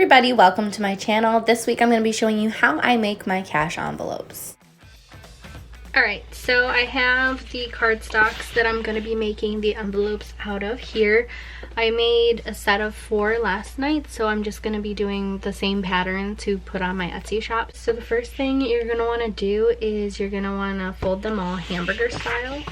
Everybody, welcome to my channel. This week I'm going to be showing you how I make my cash envelopes. Alright, so I have the cardstocks that I'm going to be making the envelopes out of here. I made a set of 4 last night, so I'm just going to be doing the same pattern to put on my Etsy shop. So the first thing you're going to want to do is you're going to want to fold them all hamburger style.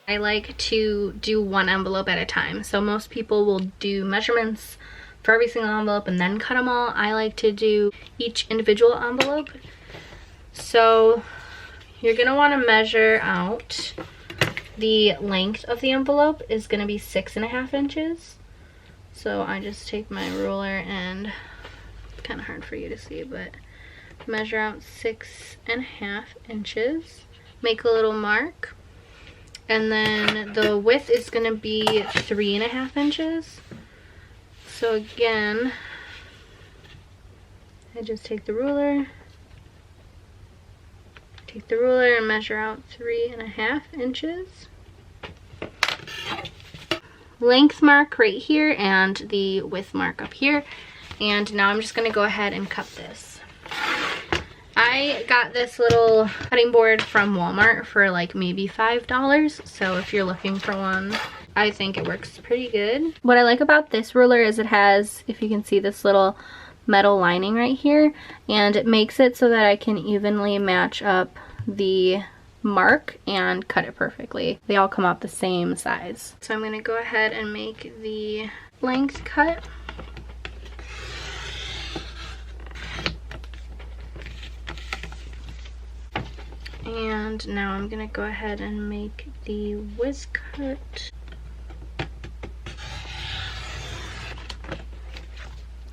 I like to do one envelope at a time. So most people will do measurements for every single envelope and then cut them all. I like to do each individual envelope. So you're going to want to measure out the length of the envelope is going to be 6.5 inches. So I just take my ruler and it's kind of hard for you to see, but measure out 6.5 inches. Make a little mark. And then the width is going to be 3.5 inches. So again, I just take the ruler and measure out 3.5 inches. Length mark right here and the width mark up here. And now I'm just going to go ahead and cut this. I got this little cutting board from Walmart for like maybe $5, so if you're looking for one, I think it works pretty good. What I like about this ruler is it has, if you can see, this little metal lining right here, and it makes it so that I can evenly match up the mark and cut it perfectly. They all come out the same size. So I'm going to go ahead and make the length cut. And now I'm going to go ahead and make the width cut.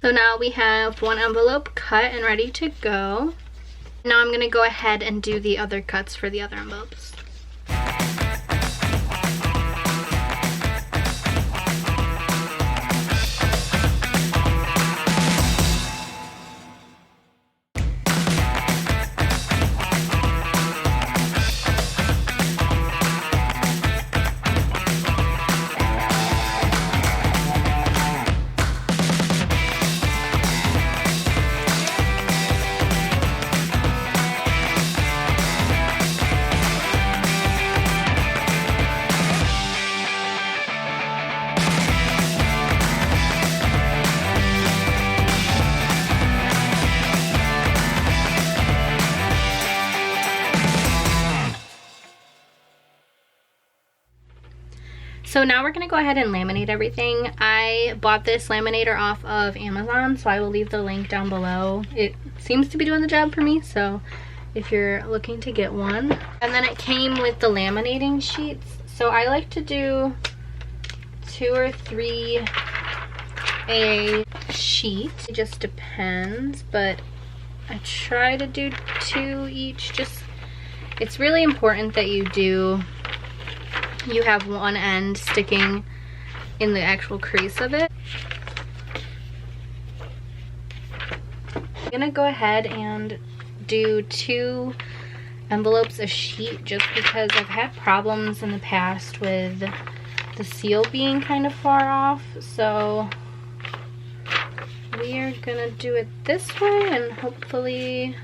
So now we have one envelope cut and ready to go. Now I'm going to go ahead and do the other cuts for the other envelopes. So now we're going to go ahead and laminate everything. I bought this laminator off of Amazon, so I will leave the link down below. It seems to be doing the job for me, so if you're looking to get one. And then it came with the laminating sheets. So I like to do 2 or 3 a sheet. It just depends, but I try to do 2 each. It's really important that you have one end sticking in the actual crease of it. I'm gonna go ahead and do 2 envelopes a sheet just because I've had problems in the past with the seal being kind of far off. So we are gonna do it this way and hopefully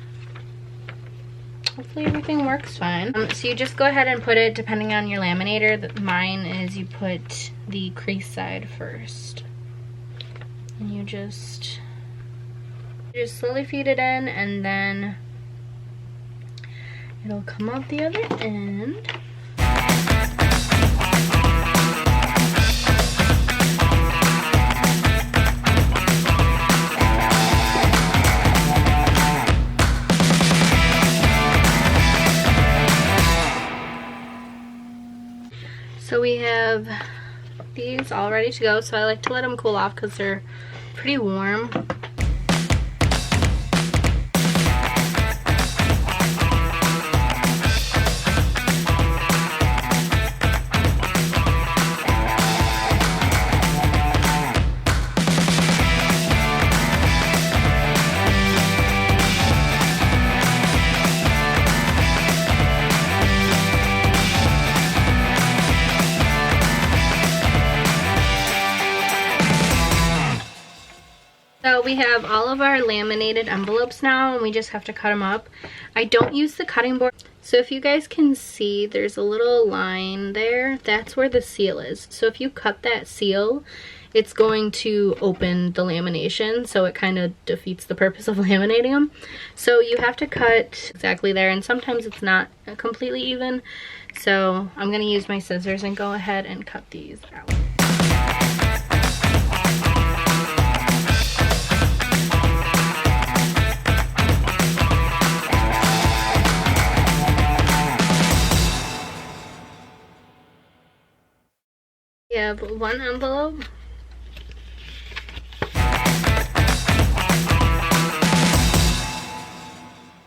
everything works fine. So you just go ahead and put it, depending on your laminator. Mine is you put the crease side first. And you just slowly feed it in, and then it'll come out the other end. So we have these all ready to go. So I like to let them cool off because they're pretty warm. we have all of our laminated envelopes now, and we just have to cut them up. I don't use the cutting board. So if you guys can see, there's a little line there. That's where the seal is. So if you cut that seal, it's going to open the lamination, so it kind of defeats the purpose of laminating them. So you have to cut exactly there, and sometimes it's not completely even. So I'm gonna use my scissors and go ahead and cut these out. We have one envelope.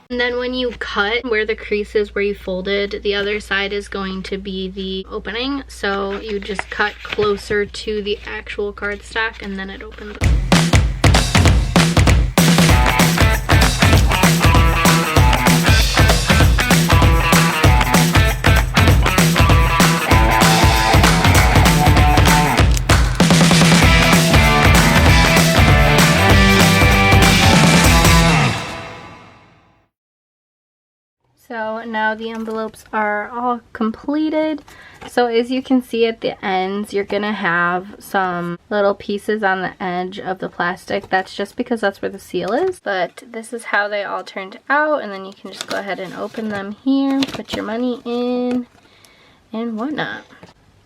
And then when you cut where the crease is where you folded, the other side is going to be the opening. So you just cut closer to the actual cardstock and then it opens up. So now the envelopes are all completed. So as you can see at the ends, you're gonna have some little pieces on the edge of the plastic. That's just because that's where the seal is. But this is how they all turned out, and then you can just go ahead and open them here, put your money in, and whatnot.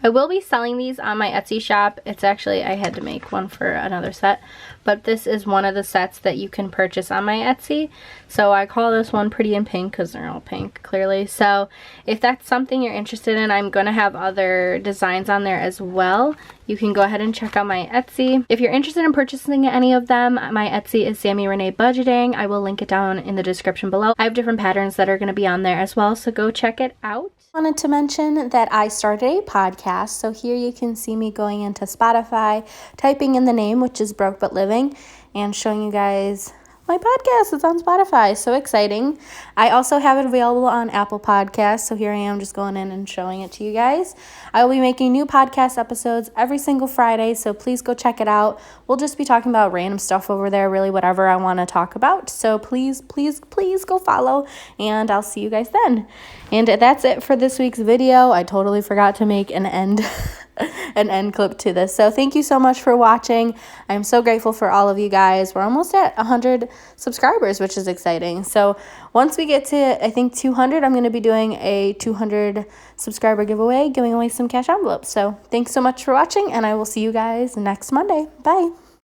I will be selling these on my Etsy shop. It's actually, I had to make one for another set, but this is one of the sets that you can purchase on my Etsy. So I call this one Pretty in Pink because they're all pink, clearly. So if that's something you're interested in, I'm going to have other designs on there as well. You can go ahead and check out my Etsy. If you're interested in purchasing any of them, my Etsy is sammyreneebudgeting. I will link it down in the description below. I have different patterns that are going to be on there as well, so go check it out. Wanted to mention that I started a podcast, so here you can see me going into Spotify, typing in the name, which is Broke But Living, and showing you guys my podcast is on Spotify. So exciting. I also have it available on Apple Podcasts, so here I am just going in and showing it to you guys. I will be making new podcast episodes every single Friday, so please go check it out. We'll just be talking about random stuff over there, really whatever I want to talk about. So please, please, please go follow, and I'll see you guys then. And that's it for this week's video. I totally forgot to make an end clip to this. So thank you so much for watching. I'm so grateful for all of you guys. We're almost at 100 subscribers, which is exciting. So once we get to, I think, 200, I'm going to be doing a 200 subscriber giveaway, giving away some cash envelopes. So thanks so much for watching, and I will see you guys next Monday. Bye.